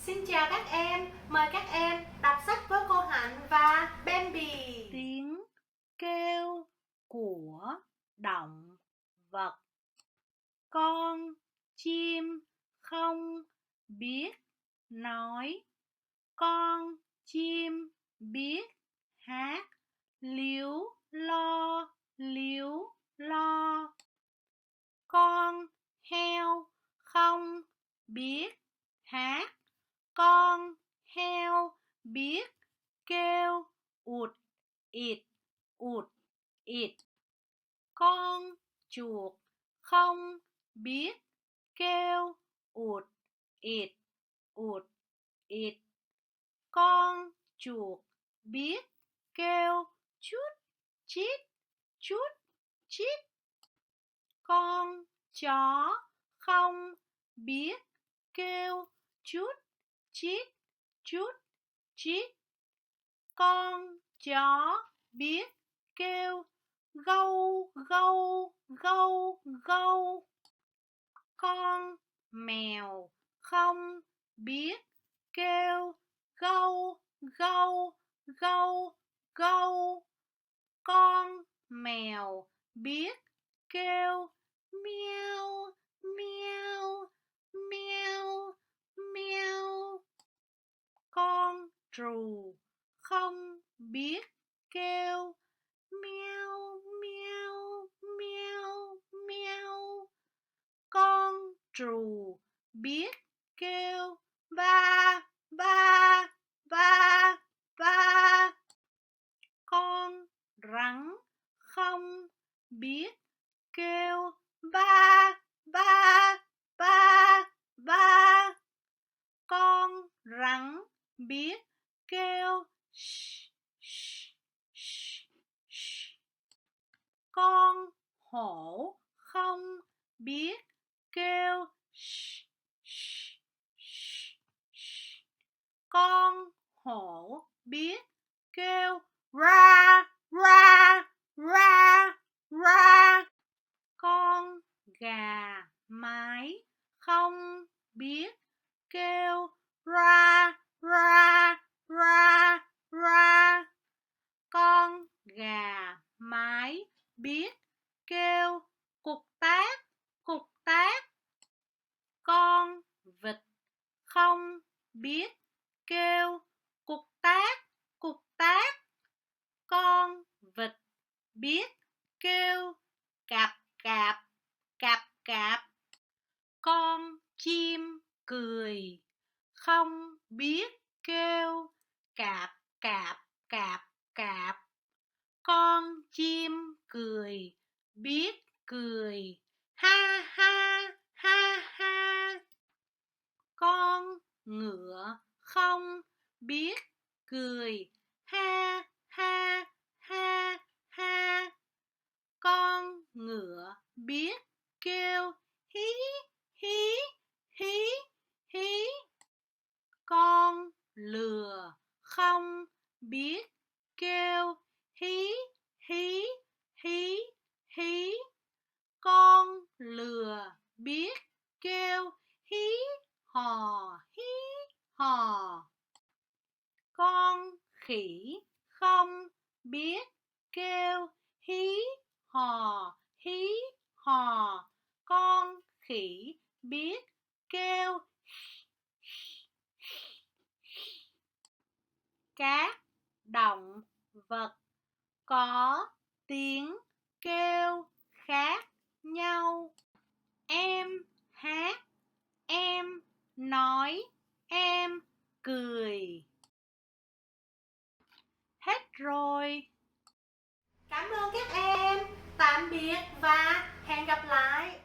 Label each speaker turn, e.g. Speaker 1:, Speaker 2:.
Speaker 1: Xin chào các em, mời các em đọc sách với cô Hạnh và Bambi.
Speaker 2: Tiếng kêu của động vật. Con chim không biết nói, con chim biết hát líu lo líu lo. Con heo không biết hát, con heo biết kêu ụt ịt ụt ịt. Con chuột không biết kêu ụt ịt ụt ịt. Con chuột biết kêu chút chít chút chít. Con chó không biết kêu chút chít chút chít. Con chó biết kêu gâu gâu gâu gâu. Con mèo không biết kêu gâu gâu gâu gâu. Con mèo biết kêu meo meo meo meo. Con trù không biết kêu meo meo meo meo. Con trù biết kêu ba ba ba ba. Con rắn không biết kêu ba ba ba ba. Con rắn biết kêu sh sh sh sh. Con hổ không biết kêu sh sh sh sh. Con hổ biết kêu ra ra ra ra. Con gà mái không biết kêu ra ra ra ra. Con gà mái biết kêu cục tác cục tác. Con vịt không biết kêu cục tác cục tác. Con vịt biết kêu cạp cạp cạp cạp. Con chim cười không biết kêu cạp cạp cạp cạp. Con chim cười biết cười ha ha ha ha. Con ngựa không biết cười ha ha ha ha. Con ngựa biết kêu hí hí hí hí. Con lừa không biết kêu hí hí hí hí. Con lừa biết kêu hí hò hí hò. Con khỉ không biết kêu hí hò hí hò. Con khỉ biết kêu. Các động vật có tiếng kêu khác nhau. Em hát, em nói, em cười. Hết rồi.
Speaker 1: Cảm ơn các em, tạm biệt và hẹn gặp lại.